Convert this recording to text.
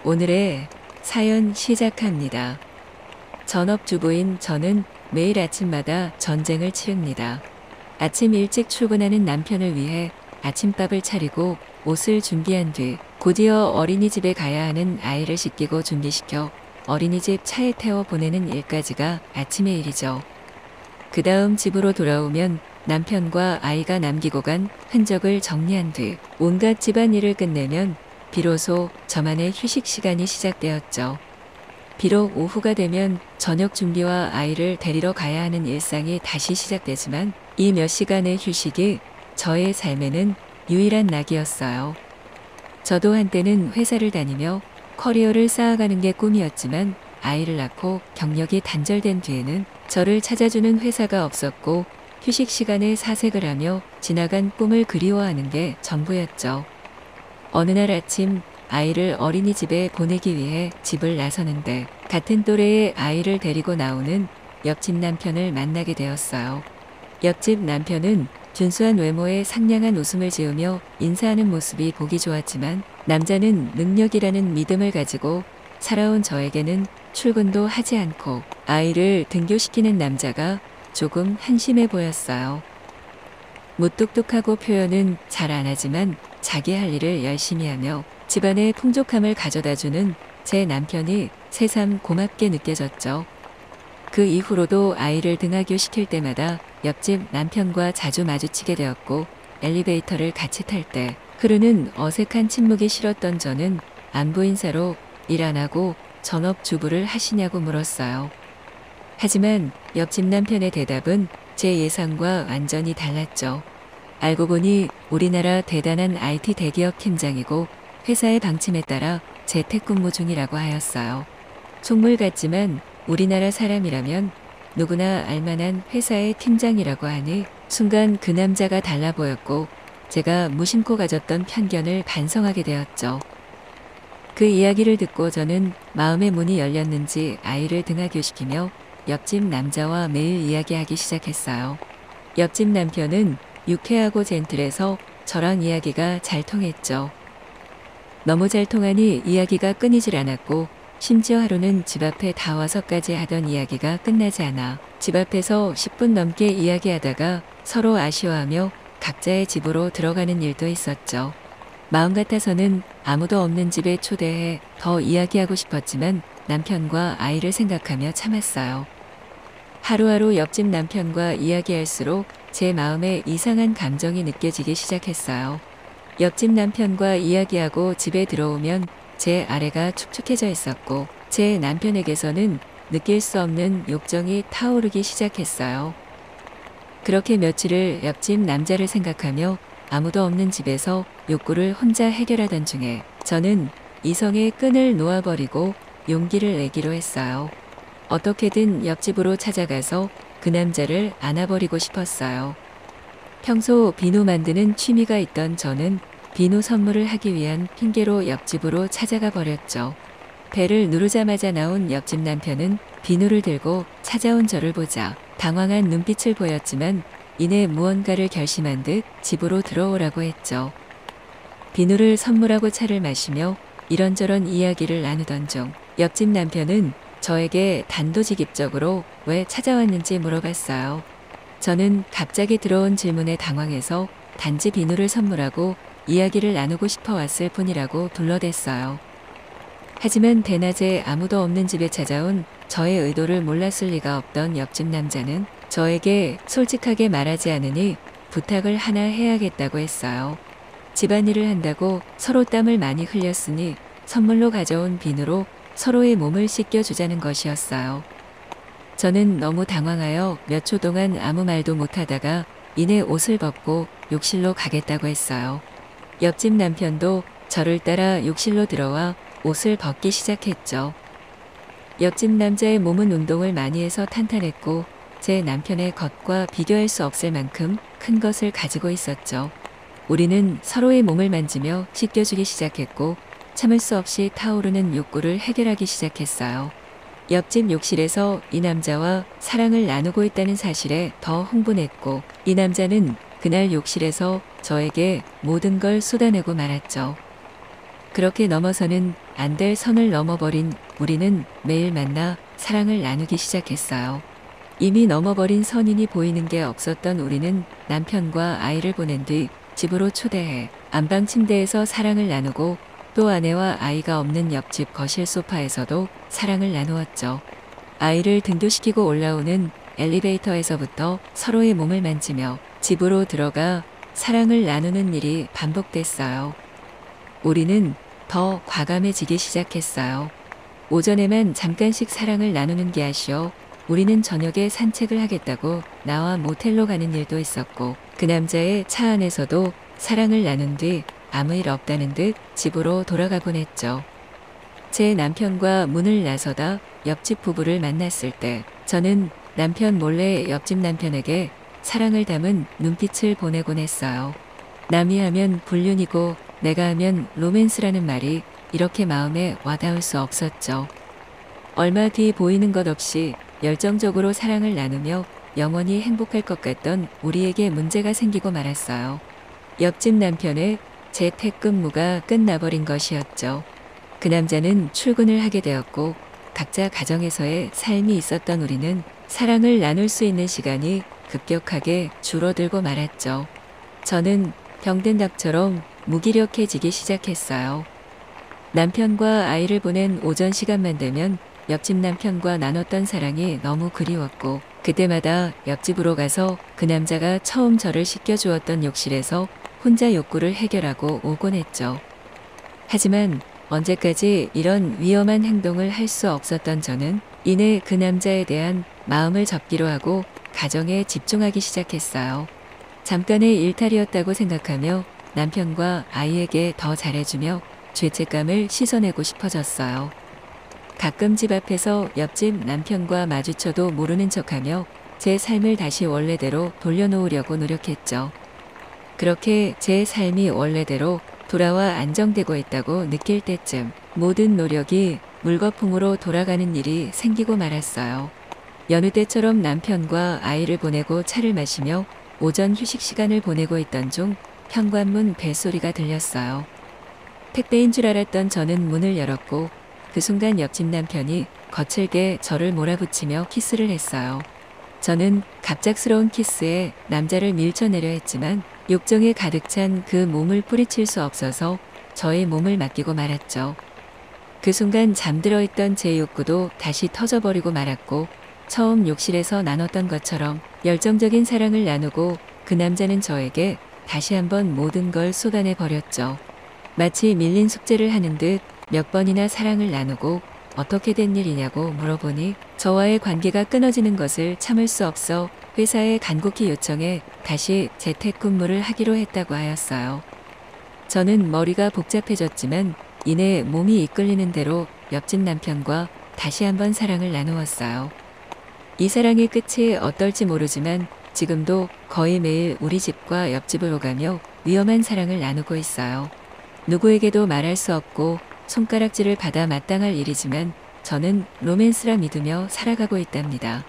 오늘의 사연 시작합니다. 전업주부인 저는 매일 아침마다 전쟁을 치릅니다. 아침 일찍 출근하는 남편을 위해 아침밥을 차리고 옷을 준비한 뒤 곧이어 어린이집에 가야 하는 아이를 씻기고 준비시켜 어린이집 차에 태워 보내는 일까지가 아침의 일이죠. 그 다음 집으로 돌아오면 남편과 아이가 남기고 간 흔적을 정리한 뒤 온갖 집안일을 끝내면 비로소 저만의 휴식 시간이 시작되었죠. 비록 오후가 되면 저녁 준비와 아이를 데리러 가야 하는 일상이 다시 시작되지만 이 몇 시간의 휴식이 저의 삶에는 유일한 낙이었어요. 저도 한때는 회사를 다니며 커리어를 쌓아가는 게 꿈이었지만 아이를 낳고 경력이 단절된 뒤에는 저를 찾아주는 회사가 없었고 휴식 시간에 사색을 하며 지나간 꿈을 그리워하는 게 전부였죠. 어느 날 아침 아이를 어린이집에 보내기 위해 집을 나서는데 같은 또래의 아이를 데리고 나오는 옆집 남편을 만나게 되었어요. 옆집 남편은 준수한 외모에 상냥한 웃음을 지으며 인사하는 모습이 보기 좋았지만 남자는 능력이라는 믿음을 가지고 살아온 저에게는 출근도 하지 않고 아이를 등교시키는 남자가 조금 한심해 보였어요. 무뚝뚝하고 표현은 잘 안 하지만 자기 할 일을 열심히 하며 집안의 풍족함을 가져다주는 제 남편이 새삼 고맙게 느껴졌죠. 그 이후로도 아이를 등하교 시킬 때마다 옆집 남편과 자주 마주치게 되었고 엘리베이터를 같이 탈 때 흐르는 어색한 침묵이 싫었던 저는 안부 인사로 일 안 하고 전업주부를 하시냐고 물었어요. 하지만 옆집 남편의 대답은 제 예상과 완전히 달랐죠. 알고 보니 우리나라 대단한 IT 대기업 팀장이고 회사의 방침에 따라 재택근무 중이라고 하였어요. 속물 같지만 우리나라 사람이라면 누구나 알만한 회사의 팀장이라고 하니 순간 그 남자가 달라 보였고 제가 무심코 가졌던 편견을 반성하게 되었죠. 그 이야기를 듣고 저는 마음의 문이 열렸는지 아이를 등하교시키며 옆집 남자와 매일 이야기하기 시작했어요. 옆집 남편은 유쾌하고 젠틀해서 저랑 이야기가 잘 통했죠. 너무 잘 통하니 이야기가 끊이질 않았고 심지어 하루는 집 앞에 다 와서까지 하던 이야기가 끝나지 않아 집 앞에서 10분 넘게 이야기하다가 서로 아쉬워하며 각자의 집으로 들어가는 일도 있었죠. 마음 같아서는 아무도 없는 집에 초대해 더 이야기하고 싶었지만 남편과 아이를 생각하며 참았어요. 하루하루 옆집 남편과 이야기할수록 제 마음에 이상한 감정이 느껴지기 시작했어요. 옆집 남편과 이야기하고 집에 들어오면 제 아래가 축축해져 있었고 제 남편에게서는 느낄 수 없는 욕정이 타오르기 시작했어요. 그렇게 며칠을 옆집 남자를 생각하며 아무도 없는 집에서 욕구를 혼자 해결하던 중에 저는 이성의 끈을 놓아버리고 용기를 내기로 했어요. 어떻게든 옆집으로 찾아가서 그 남자를 안아버리고 싶었어요. 평소 비누 만드는 취미가 있던 저는 비누 선물을 하기 위한 핑계로 옆집으로 찾아가 버렸죠. 배를 누르자마자 나온 옆집 남편은 비누를 들고 찾아온 저를 보자 당황한 눈빛을 보였지만 이내 무언가를 결심한 듯 집으로 들어오라고 했죠. 비누를 선물하고 차를 마시며 이런저런 이야기를 나누던 중 옆집 남편은 저에게 단도직입적으로 왜 찾아왔는지 물어봤어요. 저는 갑자기 들어온 질문에 당황해서 단지 비누를 선물하고 이야기를 나누고 싶어 왔을 뿐이라고 둘러댔어요. 하지만 대낮에 아무도 없는 집에 찾아온 저의 의도를 몰랐을 리가 없던 옆집 남자는 저에게 솔직하게 말하지 않으니 부탁을 하나 해야겠다고 했어요. 집안일을 한다고 서로 땀을 많이 흘렸으니 선물로 가져온 비누로 서로의 몸을 씻겨주자는 것이었어요. 저는 너무 당황하여 몇 초 동안 아무 말도 못하다가 이내 옷을 벗고 욕실로 가겠다고 했어요. 옆집 남편도 저를 따라 욕실로 들어와 옷을 벗기 시작했죠. 옆집 남자의 몸은 운동을 많이 해서 탄탄했고 제 남편의 겉과 비교할 수 없을 만큼 큰 것을 가지고 있었죠. 우리는 서로의 몸을 만지며 씻겨주기 시작했고 참을 수 없이 타오르는 욕구를 해결하기 시작했어요. 옆집 욕실에서 이 남자와 사랑을 나누고 있다는 사실에 더 흥분했고, 이 남자는 그날 욕실에서 저에게 모든 걸 쏟아내고 말았죠. 그렇게 넘어서는 안 될 선을 넘어버린 우리는 매일 만나 사랑을 나누기 시작했어요. 이미 넘어버린 선인이 보이는 게 없었던 우리는 남편과 아이를 보낸 뒤 집으로 초대해 안방 침대에서 사랑을 나누고, 또 아내와 아이가 없는 옆집 거실 소파에서도 사랑을 나누었죠. 아이를 등교시키고 올라오는 엘리베이터에서부터 서로의 몸을 만지며 집으로 들어가 사랑을 나누는 일이 반복됐어요. 우리는 더 과감해지기 시작했어요. 오전에만 잠깐씩 사랑을 나누는 게 아쉬워 우리는 저녁에 산책을 하겠다고 나와 모텔로 가는 일도 있었고, 그 남자의 차 안에서도 사랑을 나눈 뒤 아무 일 없다는 듯 집으로 돌아가곤 했죠. 제 남편과 문을 나서다 옆집 부부를 만났을 때 저는 남편 몰래 옆집 남편에게 사랑을 담은 눈빛을 보내곤 했어요. 남이 하면 불륜이고 내가 하면 로맨스라는 말이 이렇게 마음에 와닿을 수 없었죠. 얼마 뒤 보이는 것 없이 열정적으로 사랑을 나누며 영원히 행복할 것 같던 우리에게 문제가 생기고 말았어요. 옆집 남편의 재택근무가 끝나버린 것이었죠. 그 남자는 출근을 하게 되었고, 각자 가정에서의 삶이 있었던 우리는 사랑을 나눌 수 있는 시간이 급격하게 줄어들고 말았죠. 저는 병든 닭처럼 무기력해지기 시작했어요. 남편과 아이를 보낸 오전 시간만 되면 옆집 남편과 나눴던 사랑이 너무 그리웠고, 그때마다 옆집으로 가서 그 남자가 처음 저를 씻겨주었던 욕실에서 혼자 욕구를 해결하고 오곤 했죠. 하지만 언제까지 이런 위험한 행동을 할 수 없었던 저는 이내 그 남자에 대한 마음을 접기로 하고 가정에 집중하기 시작했어요. 잠깐의 일탈이었다고 생각하며 남편과 아이에게 더 잘해주며 죄책감을 씻어내고 싶어졌어요. 가끔 집 앞에서 옆집 남편과 마주쳐도 모르는 척하며 제 삶을 다시 원래대로 돌려놓으려고 노력했죠. 그렇게 제 삶이 원래대로 돌아와 안정되고 있다고 느낄 때쯤 모든 노력이 물거품으로 돌아가는 일이 생기고 말았어요. 여느 때처럼 남편과 아이를 보내고 차를 마시며 오전 휴식 시간을 보내고 있던 중 현관문 벨소리가 들렸어요. 택배인 줄 알았던 저는 문을 열었고, 그 순간 옆집 남편이 거칠게 저를 몰아붙이며 키스를 했어요. 저는 갑작스러운 키스에 남자를 밀쳐내려 했지만 욕정에 가득 찬 그 몸을 뿌리칠 수 없어서 저의 몸을 맡기고 말았죠. 그 순간 잠들어 있던 제 욕구도 다시 터져버리고 말았고, 처음 욕실에서 나눴던 것처럼 열정적인 사랑을 나누고 그 남자는 저에게 다시 한번 모든 걸 쏟아내 버렸죠. 마치 밀린 숙제를 하는 듯 몇 번이나 사랑을 나누고 어떻게 된 일이냐고 물어보니 저와의 관계가 끊어지는 것을 참을 수 없어 회사에 간곡히 요청해 다시 재택근무를 하기로 했다고 하였어요. 저는 머리가 복잡해졌지만 이내 몸이 이끌리는 대로 옆집 남편과 다시 한번 사랑을 나누었어요. 이 사랑의 끝이 어떨지 모르지만 지금도 거의 매일 우리 집과 옆집을 오가며 위험한 사랑을 나누고 있어요. 누구에게도 말할 수 없고 손가락질을 받아 마땅할 일이지만 저는 로맨스라 믿으며 살아가고 있답니다.